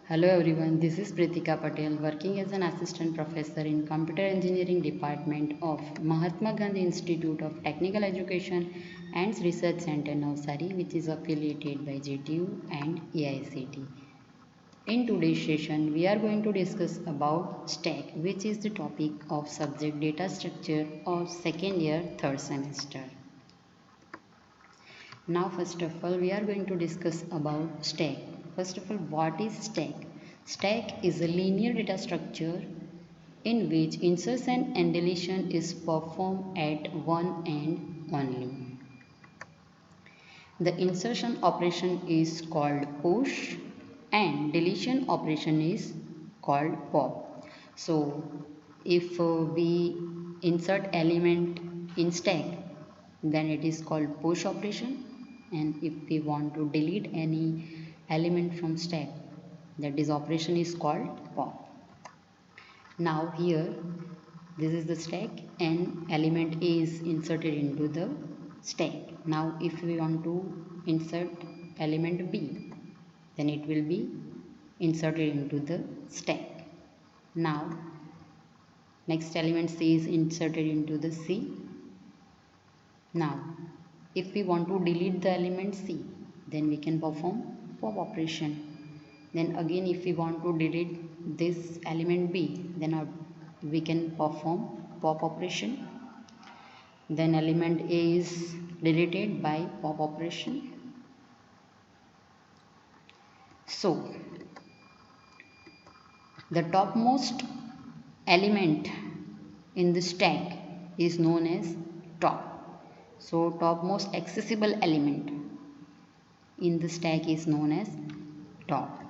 Hello everyone, this is Pritika Patel working as an assistant professor in Computer Engineering Department of Mahatma Gandhi Institute of Technical Education and Research Center Navsari, which is affiliated by JTU and AICT. In today's session, we are going to discuss about stack, which is the topic of subject data structure of second year third semester. Now first of all we are going to discuss about stack. First of all, what is stack? Stack is a linear data structure in which insertion and deletion is performed at one end only. The insertion operation is called push and deletion operation is called pop. So if we insert element in stack, then it is called push operation, and if we want to delete any element from stack, that is operation is called pop. Now here this is the stack and element is inserted into the stack. Now if we want to insert element B, then it will be inserted into the stack. Now next element C is inserted into the C. Now if we want to delete the element C, then we can perform pop operation. Then again if we want to delete this element B, then we can perform pop operation. Then element A is deleted by pop operation. So the topmost element in the stack is known as top. So topmost accessible element in the stack is known as top,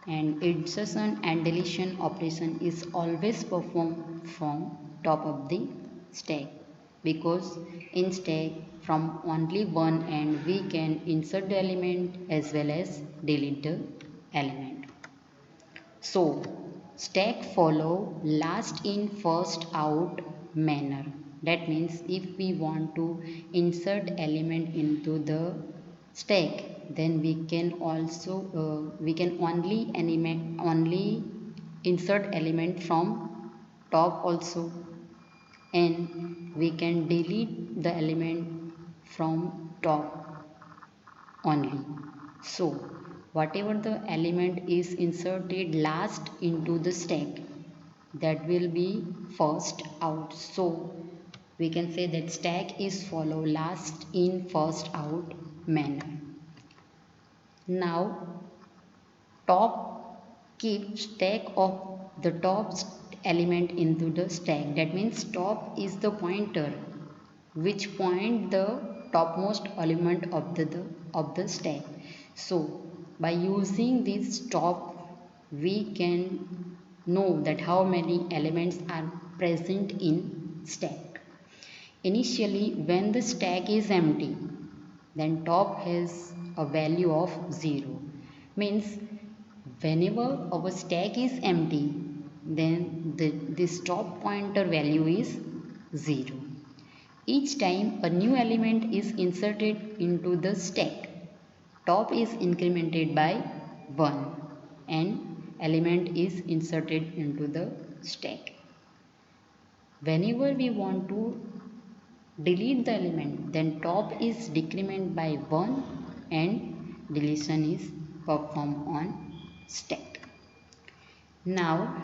and insertion and deletion operation is always performed from top of the stack, because in stack from only one end we can insert the element as well as delete the element. So stack follow last in first out manner. That means if we want to insert element into the stack, then we can only insert element from top also, and we can delete the element from top only. So whatever the element is inserted last into the stack, that will be first out. So we can say that stack is follow last in first out manner. Now top keep stack of the top element into the stack. That means top is the pointer which point the topmost element of the stack. So by using this top, we can know that how many elements are present in stack. Initially when the stack is empty, then top has a value of 0. Means whenever our stack is empty, then this top pointer value is 0. Each time a new element is inserted into the stack, top is incremented by 1 and element is inserted into the stack. Whenever we want to delete the element, then top is decremented by 1 and deletion is performed on stack. Now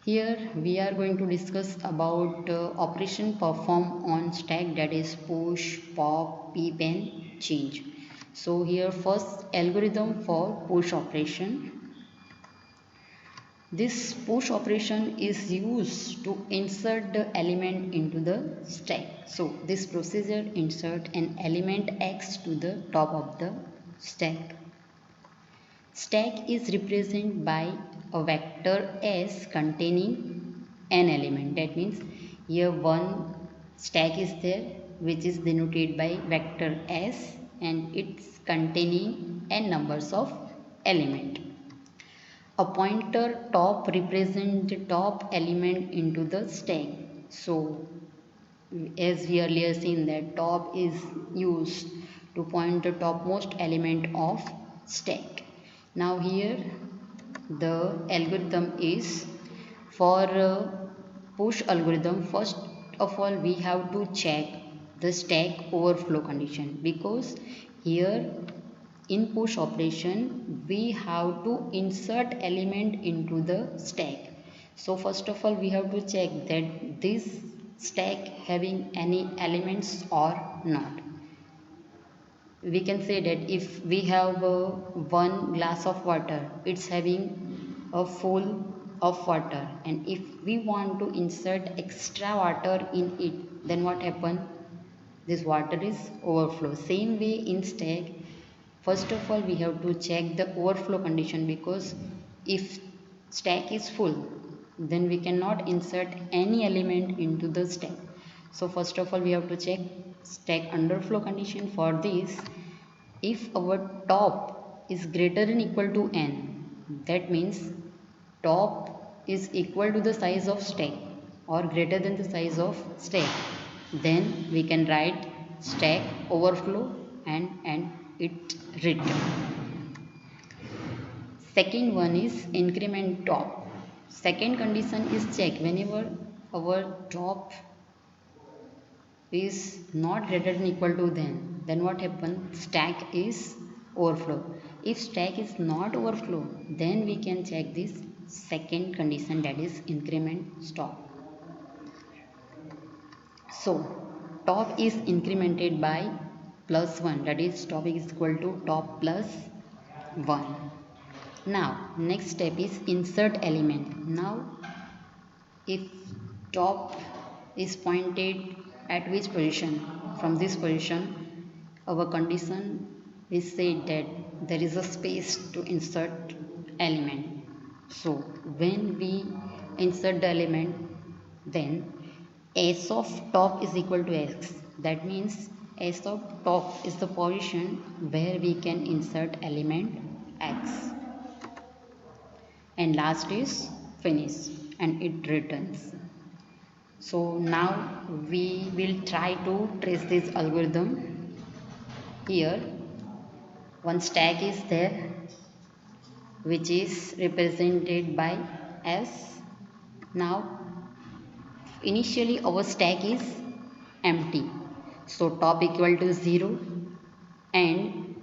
here we are going to discuss about operation performed on stack, that is push, pop, peep and change. So here first algorithm for push operation. This push operation is used to insert the element into the stack. So this procedure insert an element X to the top of the stack. Stack is represented by a vector S containing n element. That means here one stack is there which is denoted by vector S and it's containing n numbers of element. A pointer top represents the top element into the stack. So as we earlier seen that top is used to point the topmost element of stack. Now here the algorithm is for push algorithm. First of all we have to check the stack overflow condition, because here in push operation we have to insert element into the stack. So first of all we have to check that this stack having any elements or not. We can say that if we have one glass of water, it's having a full of water, and if we want to insert extra water in it, then what happen? This water is overflow. Same way in stack, first of all we have to check the overflow condition, because if stack is full, then we cannot insert any element into the stack. So first of all we have to check stack underflow condition. For this, if our top is greater than equal to n, that means top is equal to the size of stack or greater than the size of stack, then we can write stack overflow and it return. Second one is increment top. Second condition is check whenever our top is not greater than equal to then what happens? Stack is overflow. If stack is not overflow, then we can check this second condition, that is increment stop. So top is incremented by plus 1, that is top is equal to top plus 1. Now next step is insert element. Now if top is pointed at which position? From this position, our condition is said that there is a space to insert element. So when we insert the element, then s of top is equal to x. That means s of top is the position where we can insert element x. And last is finish and it returns. So now we will try to trace this algorithm. Here one stack is there which is represented by S. Now initially our stack is empty, so top equal to 0 and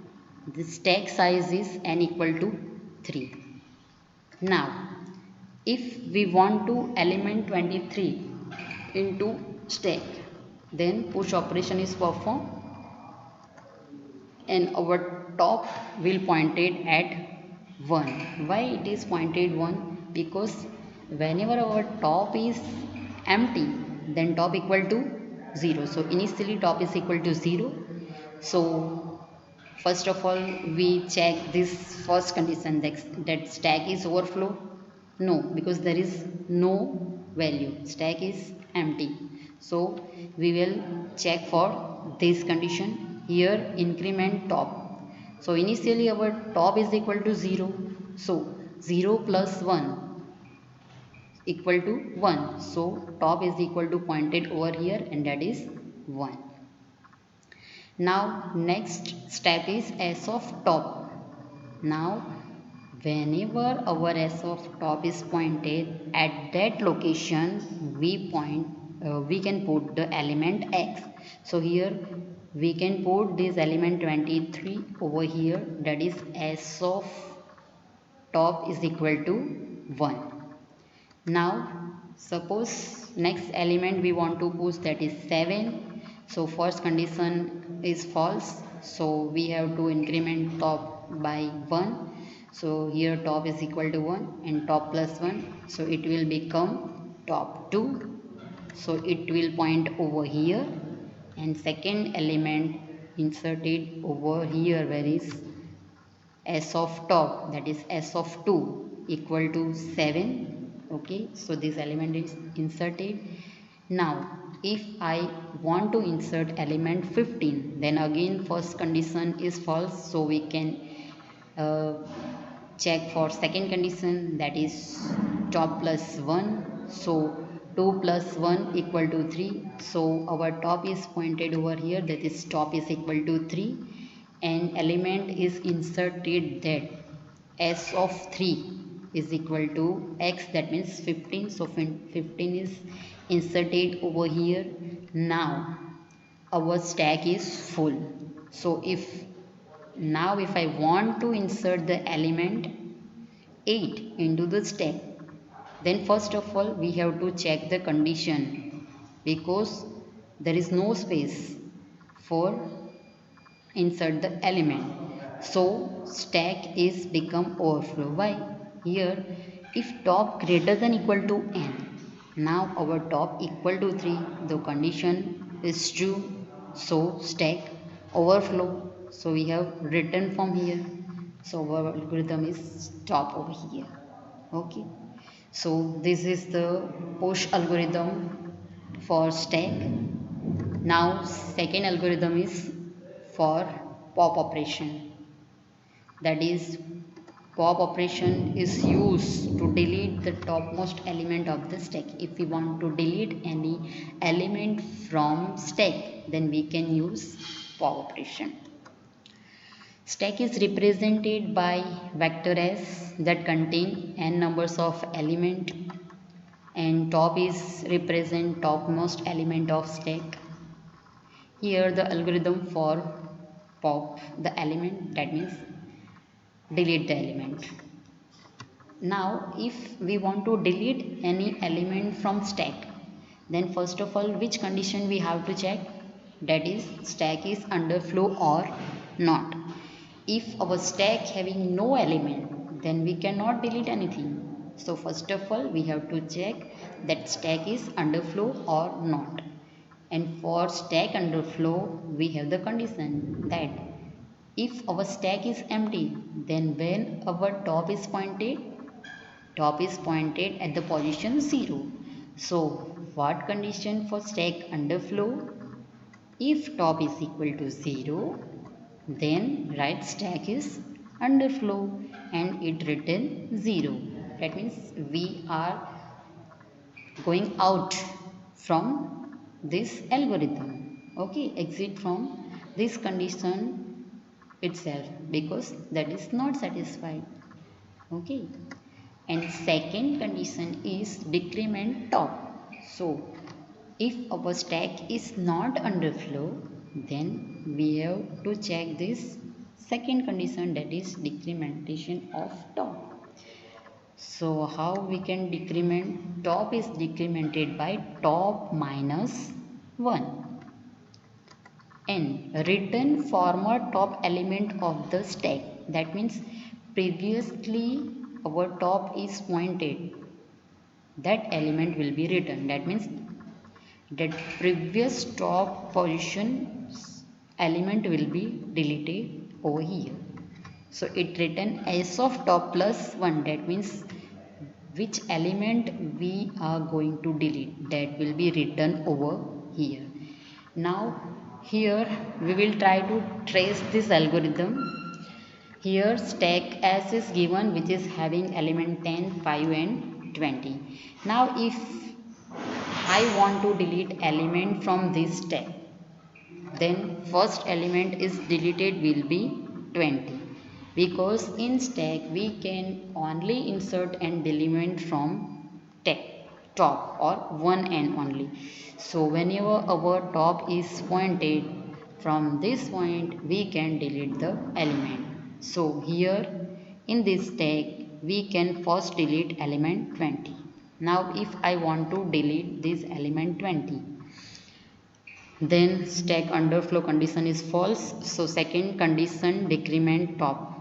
the stack size is n equal to 3. Now if we want to element 23 into stack, then push operation is performed and our top will pointed at 1. Why it is pointed 1? Because whenever our top is empty, then top equal to 0. So initially top is equal to 0. So first of all we check this first condition, that stack is overflow. No, because there is no value, stack is empty. So we will check for this condition. Here increment top. So initially our top is equal to 0. So 0 plus 1 equal to 1. So top is equal to pointed over here and that is 1. Now next step is s of top. Now whenever our s of top is pointed at that location, we can put the element x. So here we can put this element 23 over here, that is s of top is equal to 1. Now suppose next element we want to push, that is 7. So first condition is false, so we have to increment top by 1. So here top is equal to 1 and top plus 1, so it will become top 2. So it will point over here and second element inserted over here, where is s of top, that is s of 2 equal to 7. Okay, so this element is inserted. Now if I want to insert element 15, then again first condition is false, so we can check for second condition, that is top plus 1. So 2 plus 1 equal to 3. So our top is pointed over here, that is top is equal to 3 and element is inserted that s of 3 is equal to x, that means 15. So 15 is inserted over here. Now our stack is full. So if I want to insert the element 8 into the stack, then first of all we have to check the condition, because there is no space for insert the element. So stack is become overflow. Why? Here, if top greater than equal to n, now our top equal to 3, the condition is true, so stack overflow. So we have written from here. So our algorithm is top over here. Okay, so this is the push algorithm for stack. Now second algorithm is for pop operation. That is, pop operation is used to delete the topmost element of the stack. If we want to delete any element from stack, then we can use pop operation. Stack is represented by vector s that contain n numbers of element, and top is represent topmost element of stack. Here the algorithm for pop the element, that means delete the element. Now if we want to delete any element from stack, then first of all which condition we have to check? That is, stack is underflow or not. If our stack having no element, then we cannot delete anything. So first of all we have to check that stack is underflow or not. And for stack underflow we have the condition that if our stack is empty, then when our top is pointed at the position 0. So what condition for stack underflow? If top is equal to 0, then right stack is underflow and it written 0. That means we are going out from this algorithm. Okay, exit from this condition itself, because that is not satisfied. Okay, and second condition is decrement top. So if our stack is not underflow, then we have to check this second condition, that is decrementation of top. So how we can decrement? Top is decremented by top minus 1 and return former top element of the stack. That means previously our top is pointed, that element will be written. That means that previous top position element will be deleted over here. So it written s of top plus 1, that means which element we are going to delete, that will be written over here. Now here we will try to trace this algorithm. Here stack s is given, which is having element 10, 5 and 20. Now if I want to delete element from this stack, then first element is deleted will be 20, because in stack we can only insert an element from top or one end only. So whenever our top is pointed from this point, we can delete the element. So here in this stack we can first delete element 20. Now if I want to delete this element 20, then stack underflow condition is false. So second condition, decrement top.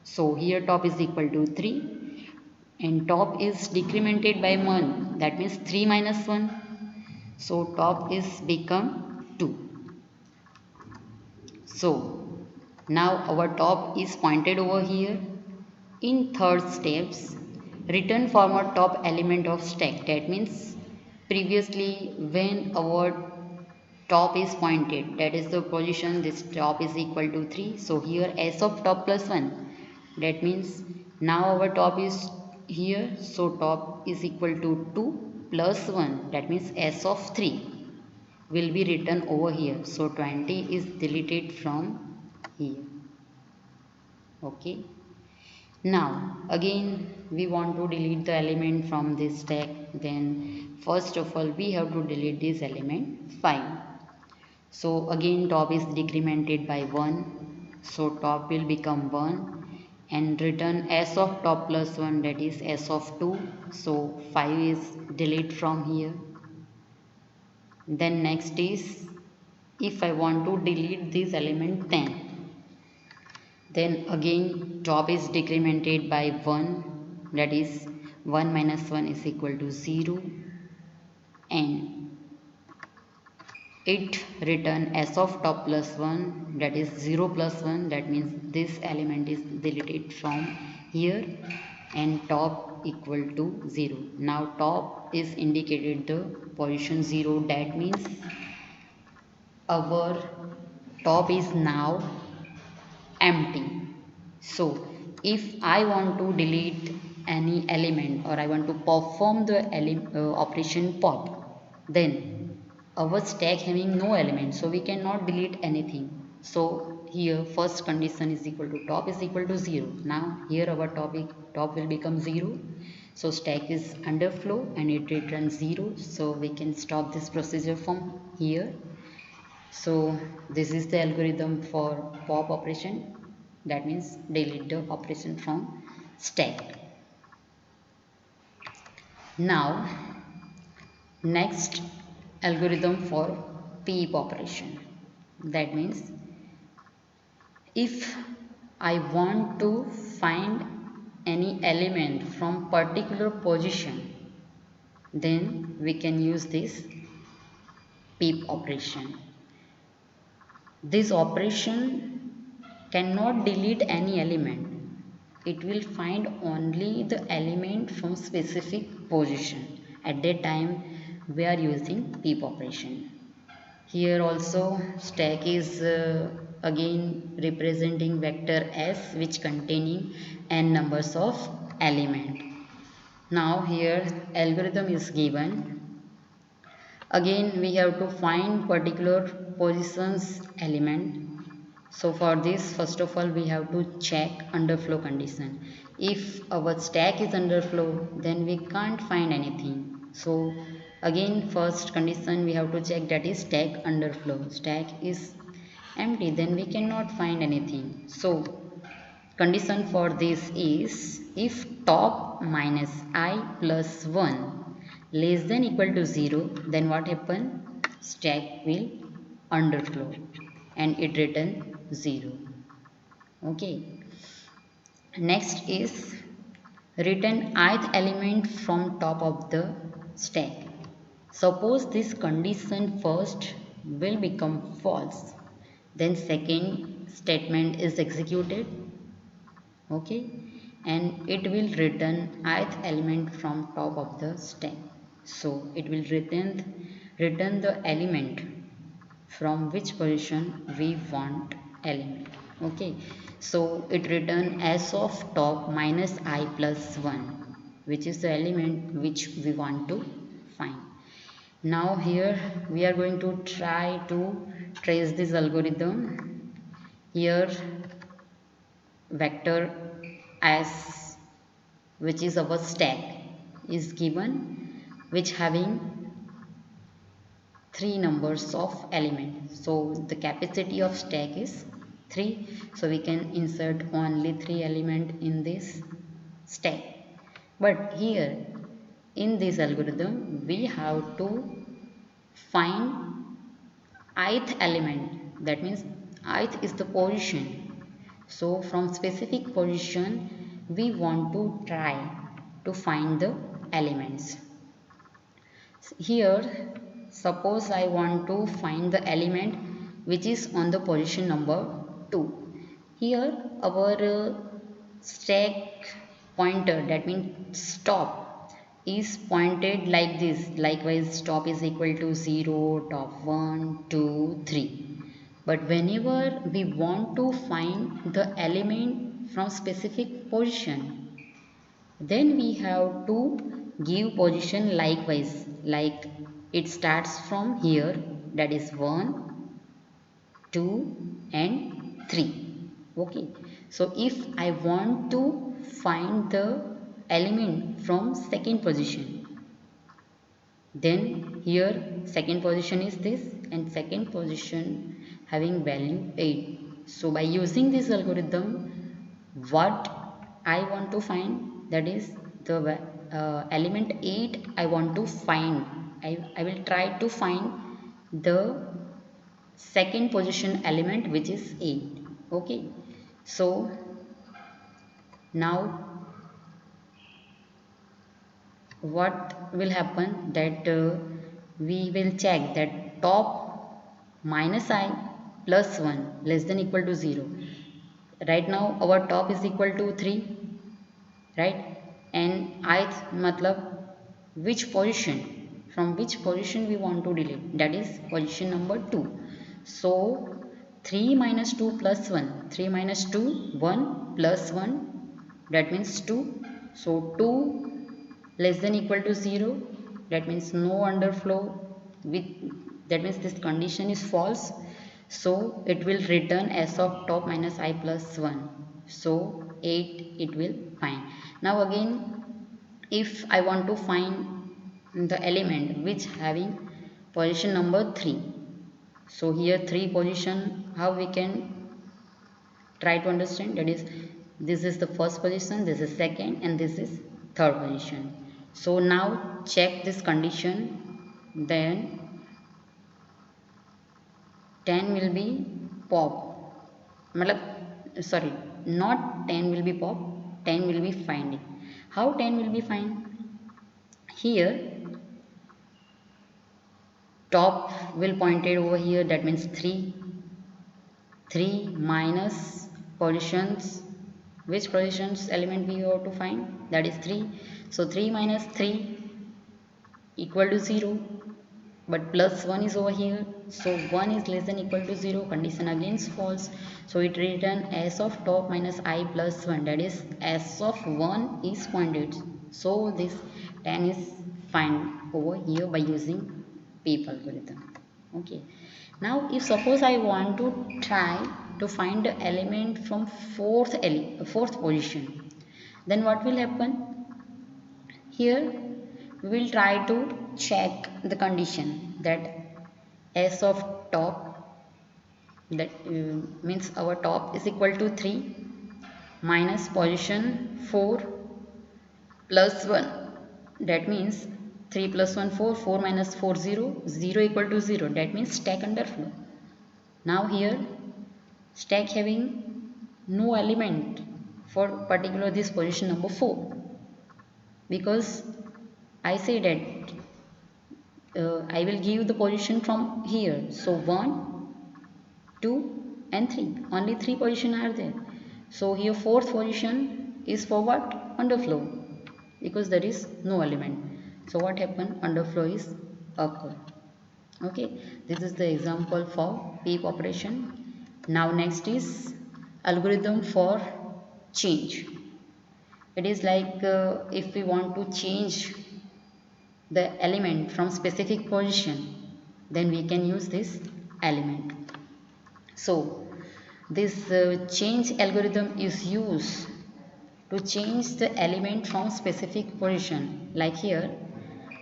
So here top is equal to 3 and top is decremented by 1, that means 3 minus 1. So top is become 2. So now our top is pointed over here. In third steps, return former top element of stack. That means previously when our top is pointed, that is the position, this top is equal to 3. So here s of top plus 1, that means now our top is here, so top is equal to 2 plus 1, that means s of 3 will be written over here. So 20 is deleted from here. Okay, Now again we want to delete the element from this stack. Then first of all we have to delete this element 5. So again top is decremented by 1, so top will become 1 and return s of top plus 1, that is s of 2. So 5 is delete from here. Then next is, if I want to delete this element 10, then again top is decremented by 1, that is 1 minus 1 is equal to 0, and it return s of top plus 1, that is 0 plus 1, that means this element is deleted from here, and top equal to 0. Now top is indicated the position 0, that means our top is now empty. So if I want to delete any element or I want to perform the operation pop, then our stack having no element, so we cannot delete anything. So here first condition is equal to top is equal to 0. Now here our top will become 0, so stack is underflow and it returns 0, so we can stop this procedure from here. So this is the algorithm for pop operation, that means delete the operation from stack. Now next algorithm for peep operation, that means if I want to find any element from particular position, then we can use this peep operation. This operation cannot delete any element. It will find only the element from specific position. At that time we are using peep operation. Here also stack is again representing vector s which containing n numbers of element. Now here algorithm is given. Again we have to find particular positions element. So for this first of all we have to check underflow condition. If our stack is underflow, then we can't find anything. So again first condition we have to check, that is stack underflow. Stack is empty, then we cannot find anything. So condition for this is, if top minus I plus 1 less than equal to 0, then what happen? Stack will underflow and it return 0. Okay. Next is return ith element from top of the stack. Suppose this condition first will become false, then second statement is executed. Okay, and it will return ith element from top of the stack. So it will return the element from which position we want element. Okay, so it return s of top minus I plus 1, which is the element which we want to find. Now here we are going to try to trace this algorithm. Here vector s, which is our stack, is given, which having 3 numbers of elements. So the capacity of stack is 3, so we can insert only 3 elements in this stack. But here in this algorithm we have to find ith element, that means ith is the position. So from specific position we want to try to find the elements. Here suppose I want to find the element which is on the position number 2. Here our stack pointer, that means stop, is pointed like this. Likewise top is equal to 0, top 1, 2, 3. But whenever we want to find the element from specific position, then we have to give position likewise, like it starts from here, that is 1, 2 and 3. Okay, so if I want to find the element from second position. Then here second position is this and second position having value 8. So by using this algorithm, what I want to find, that is the element 8 I want to find. I will try to find the second position element, which is 8. Okay, so now what will happen, that we will check that top minus I plus 1 less than equal to 0. Right now our top is equal to 3, right? And ith matlab which position, from which position we want to delete, that is position number 2. So 3 minus 2 plus 1, 3 minus 2 1 plus 1, that means 2. So 2 less than equal to 0, that means no underflow, with that means this condition is false. So it will return s of top minus I plus 1. So 8 it will find. Now again, if I want to find the element which having position number 3, so here 3 position, how we can try to understand, that is this is the first position, this is second, and this is third position. So now check this condition, then 10 will be pop, matlab, sorry, not 10 will be pop, 10 will be finding. How 10 will be find? Here top will pointed over here, that means 3 minus positions, which positions element we have to find, that is 3. So 3 minus 3 equal to 0, but plus 1 is over here, so 1 is less than equal to 0, condition again is false. So it return s of top minus I plus 1, that is s of 1 is pointed. So this 10 is find over here by using PEEP algorithm. Okay, now if suppose I want to try to find the element from fourth position, then what will happen? Here we will try to check the condition that s of top, that means our top is equal to 3 minus position 4 plus 1, that means 3 plus 1 4, 4 minus 4 0, 0 equal to 0, that means stack underflow. Now here stack having no element for particular this position number 4, because I say that I will give the position from here. So 1, 2 and 3, only 3 positions are there. So here fourth position is for what? Underflow, because there is no element. So what happened? Underflow is occur. Okay, this is the example for PEEP operation. Now next is algorithm for change. It is like if we want to change the element from specific position, then we can use this element. So this change algorithm is used to change the element from specific position, like here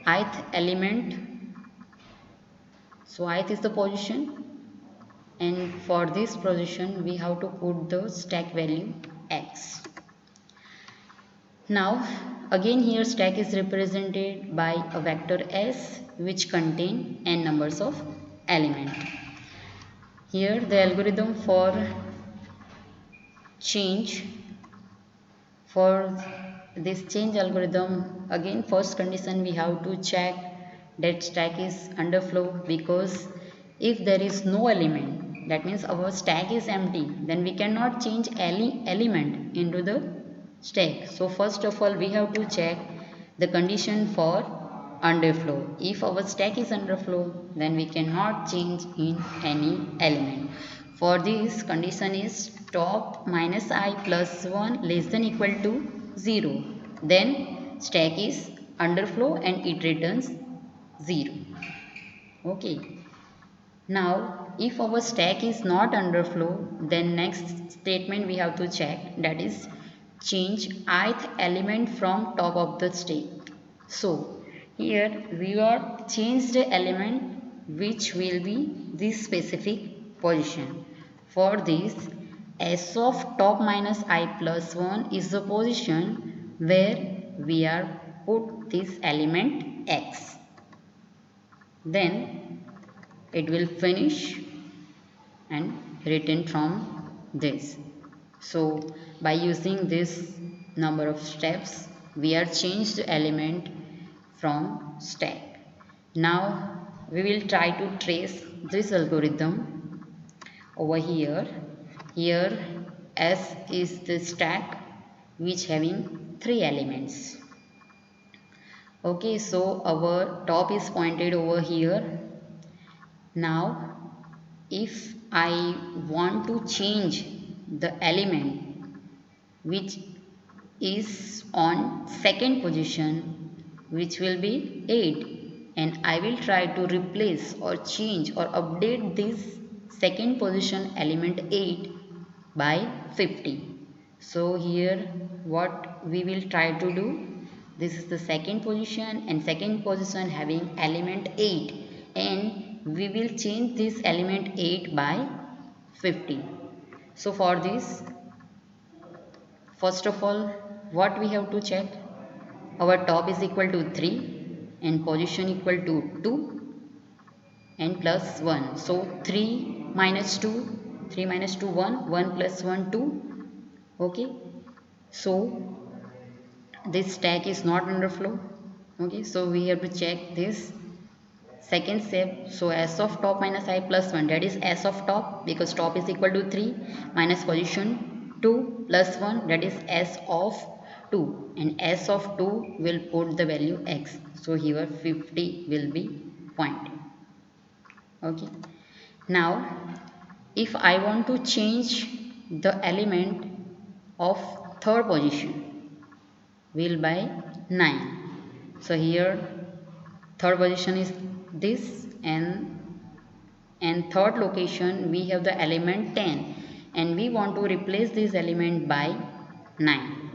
ith element. So ith is the position, and for this position we have to put the stack value x. Now again here stack is represented by a vector s which contain n numbers of element. Here the algorithm for change, for this change algorithm, again first condition we have to check that stack is underflow, because if there is no element, that means our stack is empty, then we cannot change any element into the stack. So first of all we have to check the condition for underflow. If our stack is underflow, then we cannot change in any element. For this condition is top minus I plus 1 less than equal to 0, then stack is underflow and it returns 0. Okay, now if our stack is not underflow, then next statement we have to check, that is change ith element from top of the stack. So here we are change the element which will be this specific position. For this, s of top minus I plus 1 is the position where we are put this element x. Then it will finish and written from this. So by using this number of steps, we are changed the element from stack. Now we will try to trace this algorithm over here. Here S is the stack which having 3 elements. Okay, so our top is pointed over here. Now if I want to change the element which is on second position, which will be 8, and I will try to replace or change or update this second position element 8 by 50. So here what we will try to do, this is the second position and second position having element 8, and we will change this element 8 by 50. So for this, first of all, what we have to check, our top is equal to 3 and position equal to 2 and plus 1. So 3 minus 2, 3 minus 2 1, 1 plus 1 2. Okay, so this stack is not under flow. Okay, so we have to check this second step. So s of top minus I plus 1, that is s of top, because top is equal to 3, minus position 2 plus 1, that is s of 2, and s of 2 will put the value x. So here 50 will be point. Okay, now if I want to change the element of third position, will by 9. So here third position is this, and third location we have the element 10, and we want to replace this element by 9.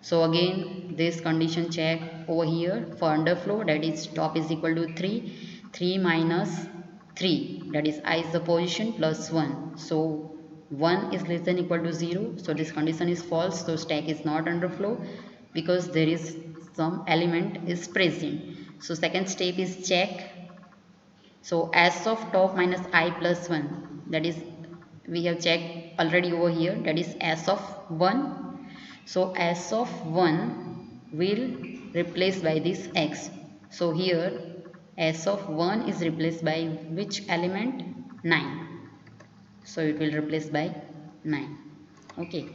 So again this condition check over here for underflow, that is top is equal to 3, 3 minus 3, that is I is the position, plus 1. So 1 is less than equal to 0, so this condition is false, so stack is not underflow because there is some element is present. So second step is check. So s of top minus I plus 1, that is we have checked already over here, that is s of 1. So s of 1 will replace by this x. So here s of 1 is replaced by which element? 9. So it will replace by 9. Okay.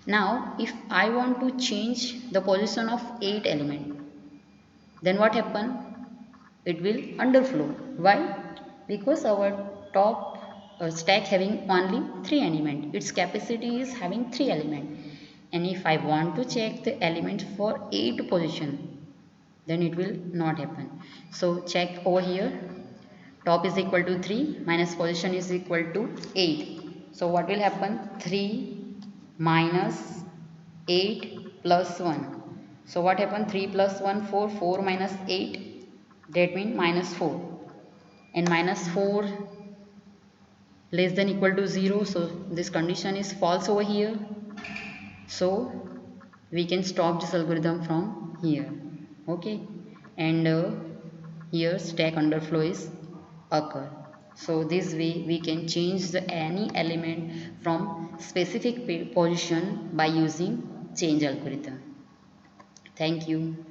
Now if I want to change the position of 8 element, then what happen? It will underflow. Why? Because our top stack having only 3 element, its capacity is having 3 element, and if I want to check the element for 8 position, then it will not happen. So check over here, top is equal to 3 minus position is equal to 8. So what will happen? 3 minus 8 plus 1. So what happened? 3 plus 1 4, 4 minus 8, that means minus 4, and minus 4 less than equal to 0, so this condition is false over here. So we can stop this algorithm from here. Okay, and here stack underflow is occur. So this way we can change any element from specific position by using change algorithm. Thank you.